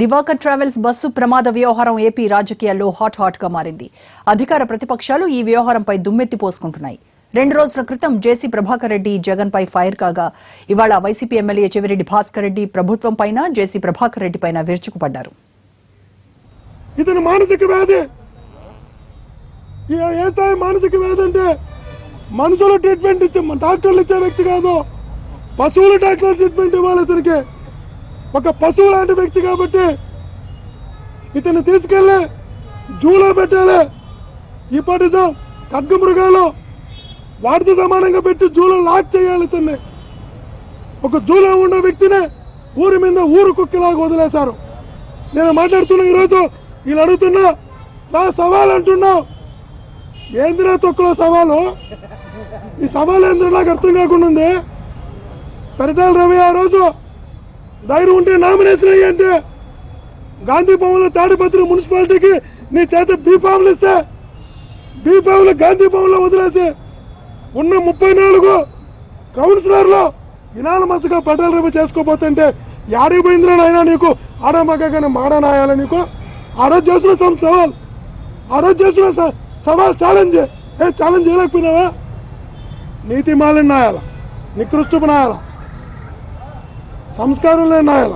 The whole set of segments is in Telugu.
దివాకర్ ట్రావెల్స్ బస్సు ప్రమాద వ్యవహారం ఏపీ రాజకీయాల్లో హాట్ గా మారింది. అధికార ప్రతిపక్షాలు ఈ వ్యవహారంపై దుమ్మెత్తి పోసుకుంటున్నాయి. 2 రోజుల క్రితం జేసీ ప్రభాకర్ రెడ్డి జగన్ పై ఫైర్ కాగా ఇవాళ వైసీపీ ఎమ్మెల్యే చెవిరెడ్డి భాస్కర్ రెడ్డి ప్రభుత్వం పైన జేసీ ప్రభాకర్ రెడ్డి పైన విరుచుకుపడ్డారు. ఇతను మానసిక వ్యాధి. ఏ స్థాయి మానసిక వ్యాధి అంటే మనుషులు ట్రీట్మెంట్ ఇచ్చే డాక్టర్లు ఇచ్చే వ్యక్తి కాదు, పశువులు డాక్టర్ ట్రీట్మెంట్ ఇవ్వాలి. ఇతనికి ఒక పశువు లాంటి వ్యక్తి కాబట్టి ఇతన్ని తీసుకెళ్లి జూలో పెట్టాలి. ఇప్పటితో ఖడ్గ మృగాలు వాటితో సమానంగా పెట్టి జూలో లాక్ చేయాలి. ఇతన్ని ఒక జూలో ఉన్న వ్యక్తిని ఊరి మీద ఊరు కుక్కిలాగా వదిలేశారు. నేను మాట్లాడుతున్నా ఈరోజు వీళ్ళు అడుగుతున్నా నా సవాల్ అంటున్నావు. ఏందిరా తొక్కులో సవాలు? ఈ సవాల్ ఏంద్ర నాకు అర్థం కాకుండా ఉంది. పరిటాల రవి ఆ రోజు ధైర్యం ఉంటే నామినేషన్ అయ్యంటే గాంధీ భవన్లో తాడిపత్రి మున్సిపాలిటీకి నీ చేత బీఫామ్లు ఇస్తే బీఫామ్లు గాంధీ భవన్లో వదిలేసి ఉన్న 34 కౌన్సిలర్లో ఇనానమస్గా పరిటాల రవి చేసుకోపోతుంటే యాడికి పోయిందిరా అయినా నీకు ఆడమగ కానీ మాడనాయాల నీకు ఆ రోజు చేసిన సవాల్, ఆ రోజు చేసిన సవాల్ ఛాలెంజ్ చేయలేకపోయినావా? నీతి మాలిన నాయాల, నికృష్టపు నాయాల, సంస్కారం లేని నాయాల,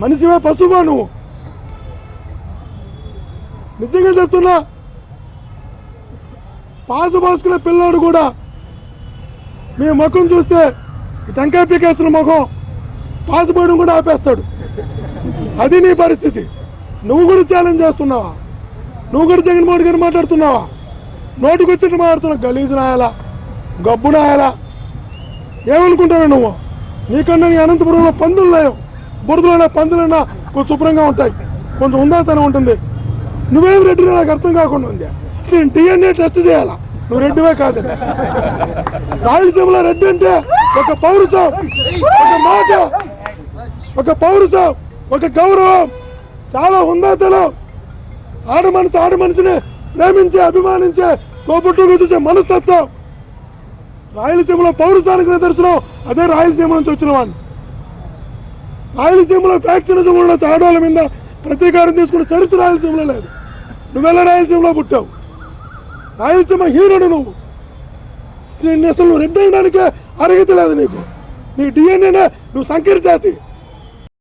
మనిషివే పశువా నువ్వు? నిజంగా చెప్తున్నా, పాసు బాసుకునే పిల్లాడు కూడా మీ ముఖం చూస్తే టంకాయ పీకేస్తున్న ముఖం పాసుపోయడం కూడా ఆపేస్తాడు. అది నీ పరిస్థితి. నువ్వు కూడా ఛాలెంజ్ చేస్తున్నావా? నువ్వు కూడా జగన్మోహన్ గారు మాట్లాడుతున్నావా? నోటికి వచ్చినట్టు మాట్లాడుతున్నావు. గలీజు నాయాలా, గబ్బు నాయాలా, ఏమనుకుంటావు నువ్వు? నీకన్నా నీ అనంతపురంలో పందులు లేవు, బురదలో పందులన్నా కొంచెం శుభ్రంగా ఉంటాయి, కొంచెం ఉందాతనం ఉంటుంది. నువ్వేం రెడ్డి నాకు అర్థం కాకుండా ఉంది. నేను డిఎన్ఏ టెస్ట్ చేయాలా? నువ్వు రెడ్డివే కాదు. రాయలసీమలో రెడ్డి అంటే ఒక పౌరుషం, ఒక మాట, ఒక పౌరుషం, ఒక గౌరవం, చాలా ఉందాతనం, ఆడ మనిషిని ప్రేమించే అభిమానించే తోబుట్టుగా చూసే మనస్తత్వం. రాయలసీమలో పౌరుషానికి నిదర్శనం అదే రాయలసీమ నుంచి వచ్చిన వాడిని. రాయలసీమలో ఫ్యాక్షనిజం ఉన్న ఆడవాళ్ళ మీద ప్రతీకారం తీసుకున్న చరిత్ర రాయలసీమలో లేదు. నువ్వెలా రాయలసీమలో పుట్టావు? రాయలసీమ హీరోడు నువ్వు. అసలు నువ్వు రెడ్డి అనడానికే అర్హత లేదు నీకు. నీ డిఎన్ఏనే నువ్వు సంకర జాతి.